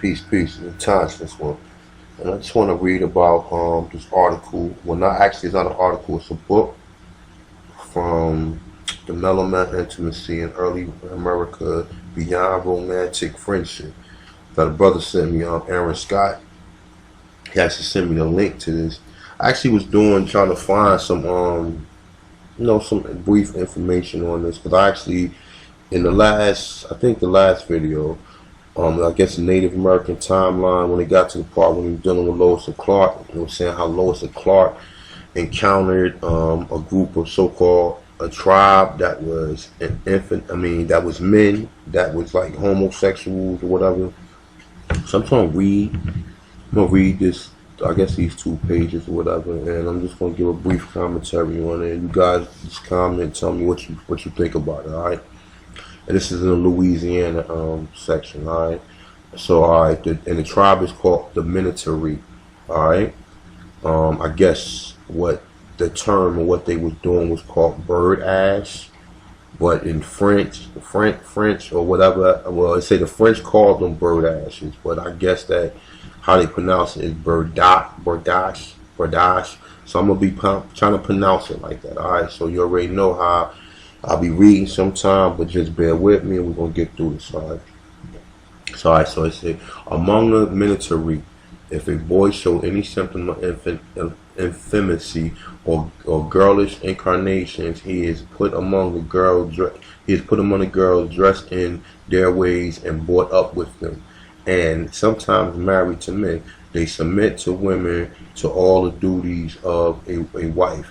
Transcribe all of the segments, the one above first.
Peace, peace. It's Taj, this one. And I just want to read about this article. Well, not actually, it's not an article. It's a book from the Meloman Intimacy in Early America Beyond Romantic Friendship that a brother sent me, Aaron Scott. He actually sent me the link to this. I actually was trying to find some, some brief information on this, because I actually, in I think the last video, I guess the Native American timeline, when they got to the part when he was dealing with Lois and Clark, it was saying how Lois and Clark encountered a group of so-called a tribe that was that was men, that was like homosexuals or whatever. So I'm trying to read this, I guess these 2 pages or whatever, and I'm just gonna give a brief commentary on it. You guys just comment and tell me what you think about it, alright? And this is in the Louisiana section, alright? So alright, and the tribe is called the Minnetaree, alright? I guess what the term or what they was doing was called BIRDACHE, but in French or whatever, well, they say the French called them BIRDASHES, but I guess that how they pronounce it is BERDACHE. So I'm gonna be trying to pronounce it like that. All right, so you already know how I'll be reading sometime, but just bear with me and we're gonna get through this. All right. So it said, among the Minnetaree, if a boy show any symptom of effeminacy or girlish incarnations, he is put among the girls. Dressed in their ways and brought up with them, and sometimes married to men. They submit to women to all the duties of a wife.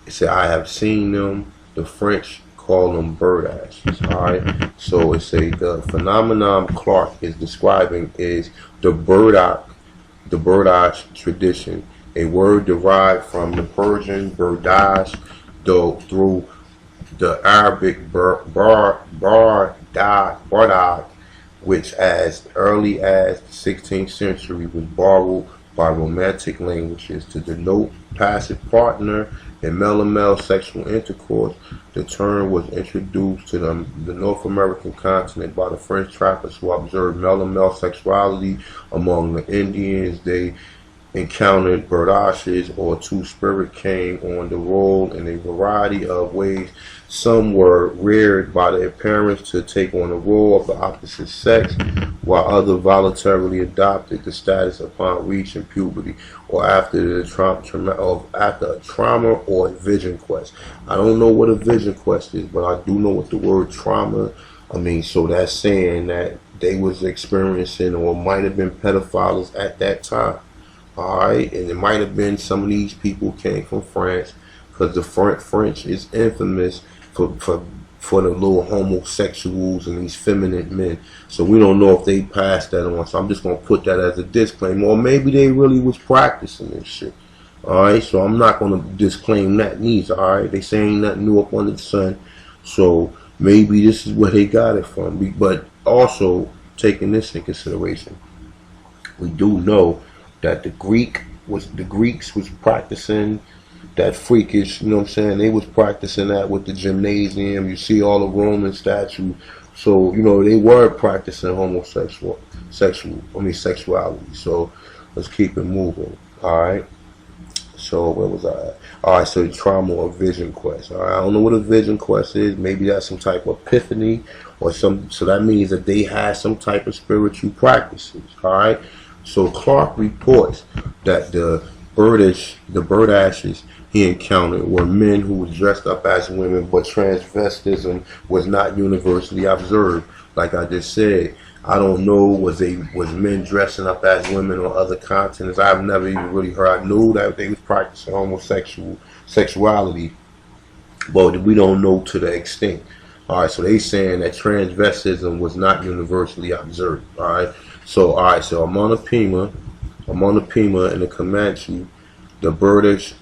It said, I have seen them. The French call them BIRDASHES. Alright, so it say the phenomenon Clark is describing is the BERDACHE tradition, a word derived from the Persian BERDACHE, though through the Arabic BARDACHE, which as early as the 16th century was borrowed by romantic languages to denote passive partner in male-to-male sexual intercourse. The term was introduced to the North American continent by the French trappers who observed male-to-male sexuality among the Indians. They encountered BERDACHES, or two-spirit came on the roll in a variety of ways. Some were reared by their parents to take on the role of the opposite sex, while others voluntarily adopted the status upon reaching puberty or after a trauma or a vision quest. I don't know what a vision quest is, but I do know what the word trauma, so that's saying that they was experiencing or might have been pedophiles at that time. Alright, and it might have been some of these people came from France, because the French is infamous for the little homosexuals and these feminine men. So we don't know if they passed that on. So I'm just going to put that as a disclaimer. Or maybe they really was practicing this shit. Alright, so I'm not going to disclaim that neither. Alright, they say ain't nothing new up under the sun. So maybe this is where they got it from. But also, taking this in consideration, we do know that the Greeks was practicing that freakish, they was practicing that with the gymnasium. You see all the Roman statues. So, they were practicing sexuality. So let's keep it moving. Alright. So where was I at? Alright, so trauma or vision quest. Alright, I don't know what a vision quest is. Maybe that's some type of epiphany or so that means that they had some type of spiritual practices. Alright. So Clark reports that the BERDACHES he encountered were men who were dressed up as women, but transvestism was not universally observed. Like I just said, I don't know was men dressing up as women on other continents. I've never even really heard. I knew that they was practicing homosexuality, but we don't know to the extent. Alright, so they saying that transvestism was not universally observed. Alright, so among the Pima and the Comanche, the BERDACHE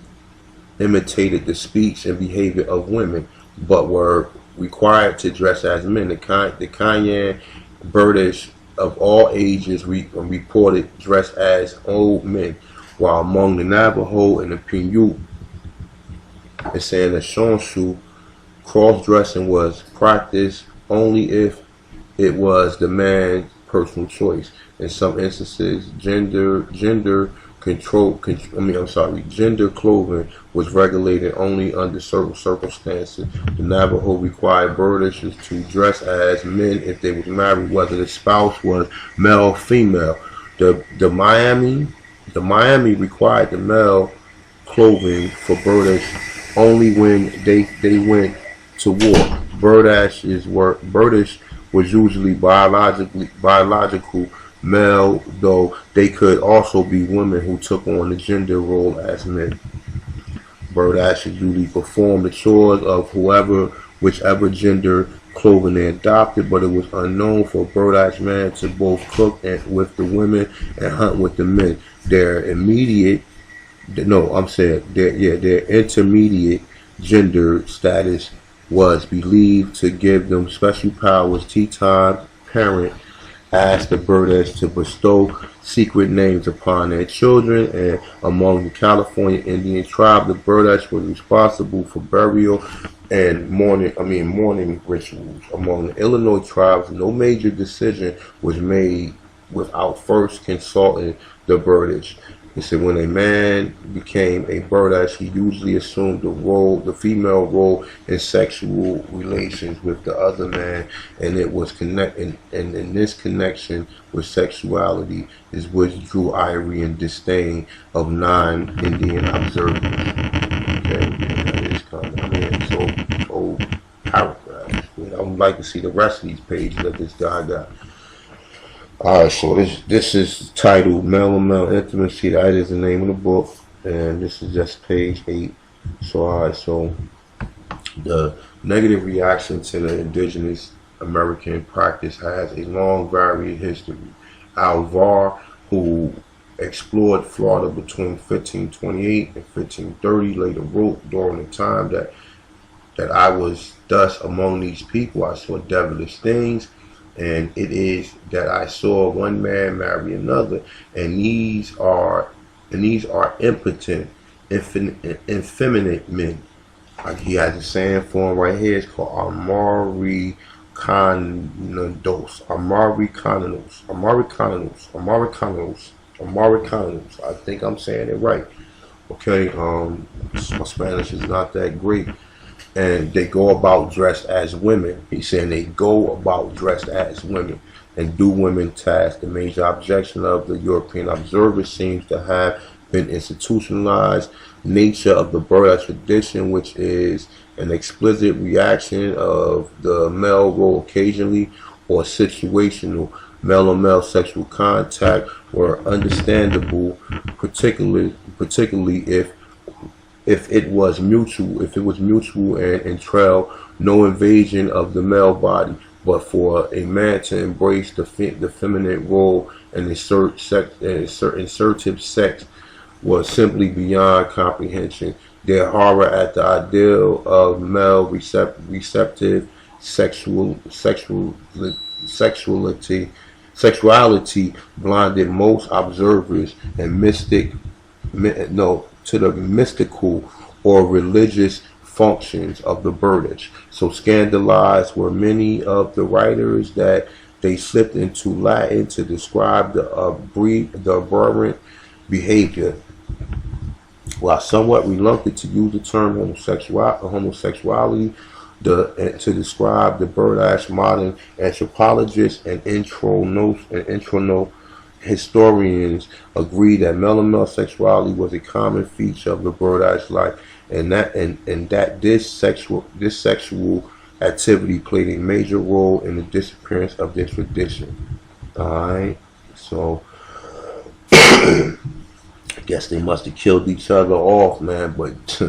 imitated the speech and behavior of women, but were required to dress as men. The Cayenne BERDACHE of all ages reported dressed as old men, while among the Navajo and the Paiute, it's saying the Shonshu, cross-dressing was practiced only if it was the man's personal choice. In some instances, gender gender clothing was regulated only under certain circumstances. The Navajo required birdashes to dress as men if they was married, whether the spouse was male or female. The Miami required the male clothing for birdash only when they went to war. Birdash was usually biological male, though they could also be women who took on the gender role as men. Birdashes usually performed the chores of whichever gender clothing they adopted, but it was unknown for a birdash man to both cook with the women and hunt with the men. Their intermediate gender status was believed to give them special powers. Tea time, parent asked the birdash to bestow secret names upon their children, and among the California Indian tribe, the birdash was responsible for burial and mourning rituals. Among the Illinois tribes, no major decision was made without first consulting the birdash. He said when a man became a birdash, he usually assumed the female role in sexual relations with the other man, and it was and in this connection with sexuality is which drew ire and disdain of non-Indian observers. Okay, that is kind of, it's old paragraph. I would like to see the rest of these pages that this guy got. Alright, so this is titled Male and Male Intimacy. That is the name of the book, and this is just page 8. So alright, so the negative reaction to the indigenous American practice has a long varied history. Alvar, who explored Florida between 1528 and 1530, later wrote, during the time that I was thus among these people, I saw devilish things. And it is that I saw one man marry another, and these are impotent, effeminate men. He has a saying for him right here. It's called Americanos. I think I'm saying it right. Okay, my Spanish is not that great. And they go about dressed as women. He's saying they go about dressed as women and do women tasks. The major objection of the European observer seems to have been institutionalized nature of the birdash tradition, which is an explicit reaction of the male role occasionally, or situational male-on-male sexual contact were understandable, particularly if it was mutual and entailed no invasion of the male body, but for a man to embrace the feminine role and insertive sex was simply beyond comprehension. Their horror at the ideal of male receptive sexuality blinded most observers to the mystical or religious functions of the birdash. So scandalized were many of the writers that they slipped into Latin to describe the aberrant behavior. While somewhat reluctant to use the term homosexuality to describe the birdash, modern anthropologists and introno historians agree that male-on-male sexuality was a common feature of the birdash life, and that this sexual activity played a major role in the disappearance of this tradition. Alright, so I guess they must have killed each other off, man, but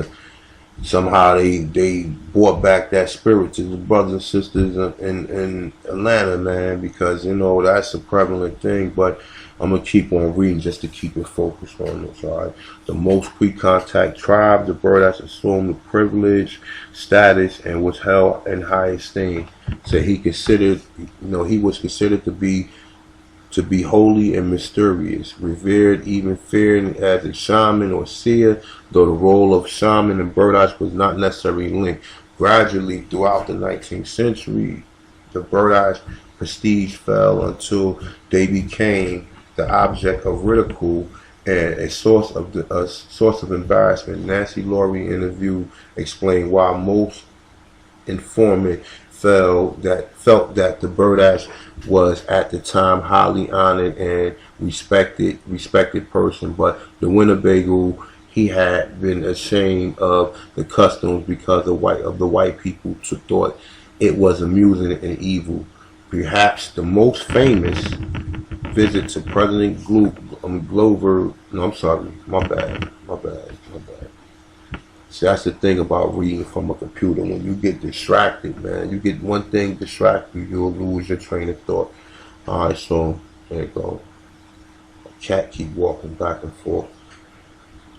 somehow they brought back that spirit to the brothers and sisters in Atlanta, man, because that's a prevalent thing. But I'm gonna keep on reading just to keep it focused on this. Alright, the most pre-contact tribe, the birdash assumed the privilege, status, and was held in high esteem. So he was considered to be holy and mysterious, revered, even feared as a shaman or seer, though the role of shaman and birdash was not necessarily linked. Gradually, throughout the 19th century, the birdash prestige fell until they became the object of ridicule and a source of embarrassment. Nancy Laurie interview explained why most informant felt that the BERDACHE was at the time highly honored and respected person, but the Winnebago, he had been ashamed of the customs because the white people thought it was amusing and evil. Perhaps the most famous visit to President Glover. No, I'm sorry, my bad. See, that's the thing about reading from a computer. When you get distracted, man, you get one thing distracted, you'll lose your train of thought. All right, so there you go. A cat keep walking back and forth.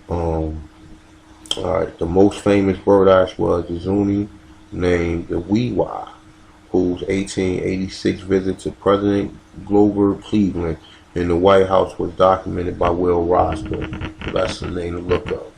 All right, the most famous BERDACHE was the Zuni named the Weewa, whose 1886 visit to President Grover Cleveland in the White House was documented by Will Roscoe. So that's the name to look up.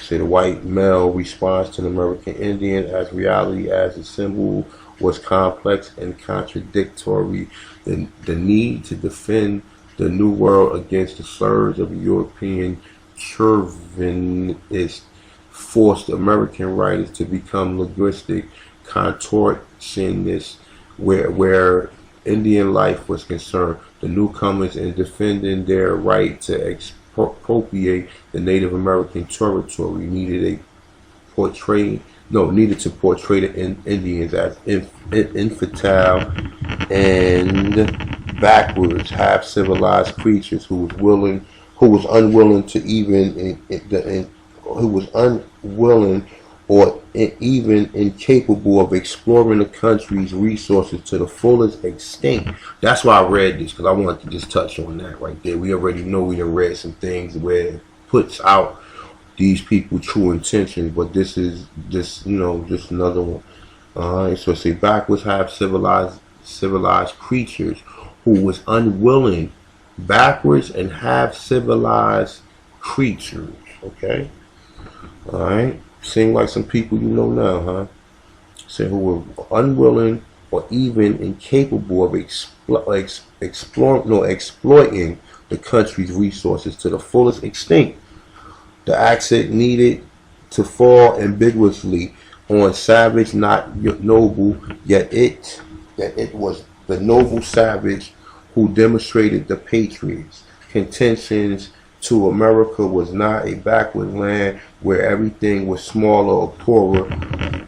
Say the white male response to the American Indian as reality as a symbol was complex and contradictory. The need to defend the New World against the surge of European chauvinists forced American writers to become linguistic contortionists where Indian life was concerned. The newcomers, in defending their right to expropriate the Native American territory, needed to portray the Indians as infantile and backwards, half civilized creatures who was unwilling or even incapable of exploring the country's resources to the fullest extent. That's why I read this, because I wanted to just touch on that right there. We already know we done read some things where it puts out these people true intentions, but this is just another one. Alright, so say backwards half civilized creatures who was unwilling, backwards and half civilized creatures. Okay? Alright. Seem like some people you know now, huh? Say who were unwilling or even incapable of exploiting the country's resources to the fullest extent. The accent needed to fall ambiguously on savage, not noble, yet it was the noble savage who demonstrated the patriots' contentions to America was not a backward land where everything was smaller or poorer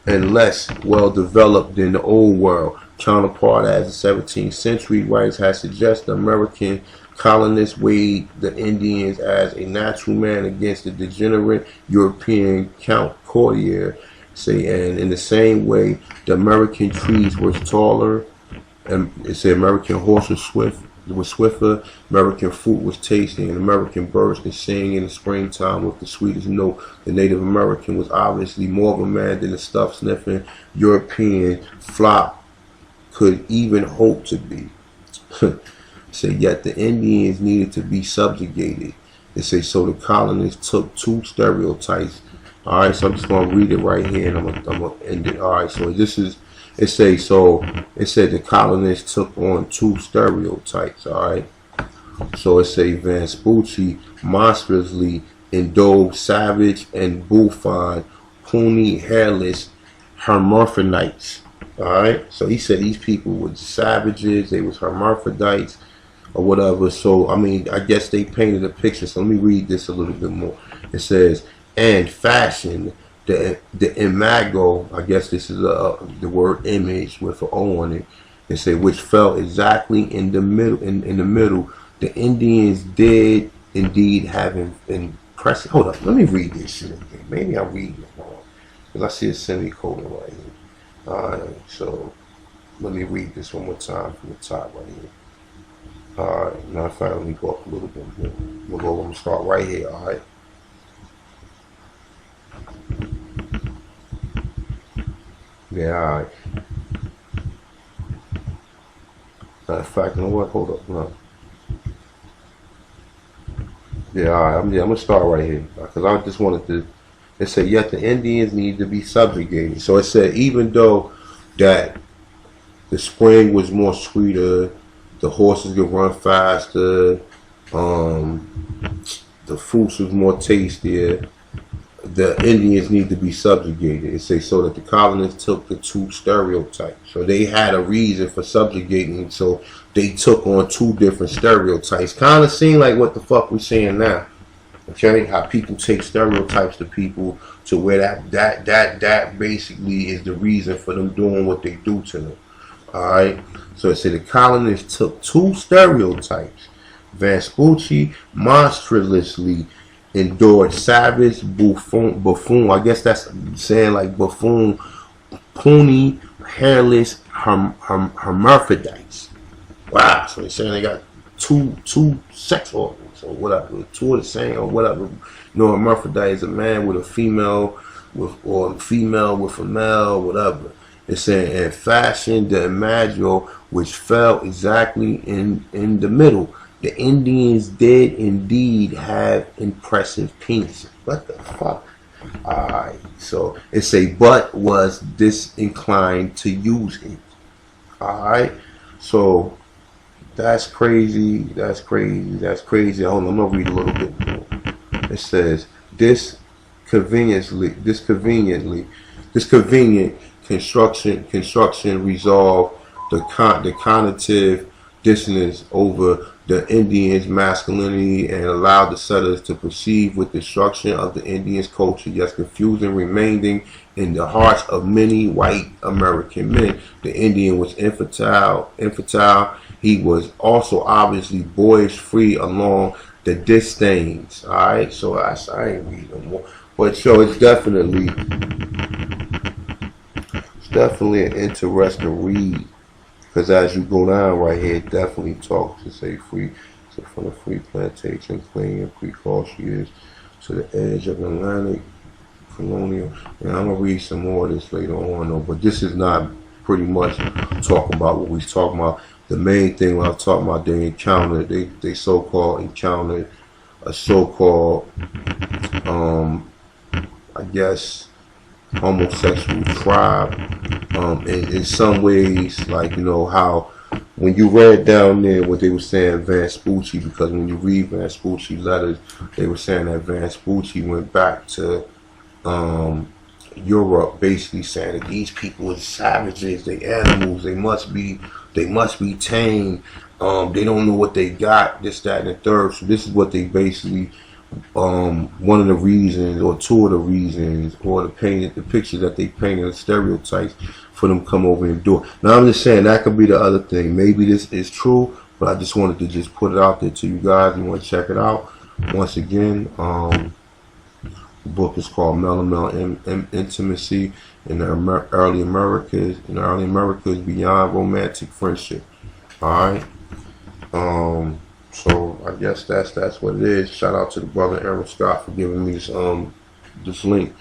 and less well developed than the old world. Counterpart as the 17th century writers had suggested, the American colonists weighed the Indians as a natural man against the degenerate European Count Courtier. And in the same way, the American trees were taller, and American horses was swifter, American fruit was tasty, and American birds could sing in the springtime with the sweetest note. The Native American was obviously more of a man than the stuff-sniffing European flock could even hope to be. Yet the Indians needed to be subjugated. So the colonists took two stereotypes. Alright, so I'm just going to read it right here, and I'm going to end it. Alright, so it said the colonists took on two stereotypes. Alright, so it say Vespucci monstrously endowed savage and bouffant puny hairless hermaphrodites. Alright, so he said these people were savages, they was hermaphrodites or whatever. So I mean, I guess they painted a picture. So let me read this a little bit more. It says, and fashioned the imago, I guess this is the word image with an O on it. It say which fell exactly in the middle. In the middle, the Indians did indeed have impressive. Hold up, let me read this shit again. Maybe I'm reading it wrong because I see a semicolon right here. Alright, so let me read this one more time from the top right here. Alright, now let me go up a little bit more. I'm gonna start right here. Alright. Yeah, alright. Matter of fact, you know what? Hold up. No. Yeah, alright. I'm gonna start right here because I just wanted to. It said, yet the Indians need to be subjugated. So it said, even though that the spring was more sweeter, the horses could run faster, the fruits was more tastier. The Indians need to be subjugated. It says so that the colonists took the two stereotypes. So they had a reason for subjugating, so they took on two different stereotypes. Kind of seem like what the fuck we're saying now. Okay, how people take stereotypes to people to where that basically is the reason for them doing what they do to them. Alright, so it said the colonists took two stereotypes. Vespucci monstrously endured savage buffoon. I guess that's saying like buffoon, puny, hairless hermaphrodites. Wow, so they're saying they got two sex organs or whatever, two of the same or whatever. You know, hermaphrodite is a man with a female, or a female with a male, whatever. It's saying and fashioned the imago which fell exactly in the middle. The Indians did indeed have impressive penises. What the fuck? Alright, so it say, but was disinclined to use it. Alright, so that's crazy. That's crazy. That's crazy. Hold on, I'm gonna read a little bit more. It says, this convenient construction resolved the cognitive dissonance over the Indians' masculinity and allowed the settlers to perceive with destruction of the Indians' culture, yet confusion remaining in the hearts of many white American men. The Indian was infantile. He was also obviously boyish, free along the disdains. All right, so I ain't reading no more, but so it's definitely an interesting read. Because as you go down right here, it definitely talks to say free. So from the free plantation, clean and precocious to the edge of Atlantic colonial. And I'm going to read some more of this later on, though. But this is not pretty much talking about what we're talking about. The main thing when I'm talking about, they encountered, they so-called encountered a so-called, I guess, homosexual tribe. In some ways, like, you know, how when you read down there what they were saying Vespucci, because when you read Vespucci letters, they were saying that Vespucci went back to Europe, basically saying that these people are savages, they animals, they must be tamed, they don't know what they got, this, that, and the third. So this is what they basically one of the reasons, or two of the reasons, or the pictures that they painted, the stereotypes for them to come over and do it. Now I'm just saying that could be the other thing. Maybe this is true, but I just wanted to just put it out there to you guys. You want to check it out. Once again, the book is called Male Intimacy in the Early Americas. In the Early Americas Beyond Romantic Friendship. All right. So I guess that's what it is. Shout out to the brother Aaron Scott for giving me this link.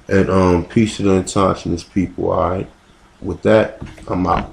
And peace to the indigenous people. All right. With that, I'm out.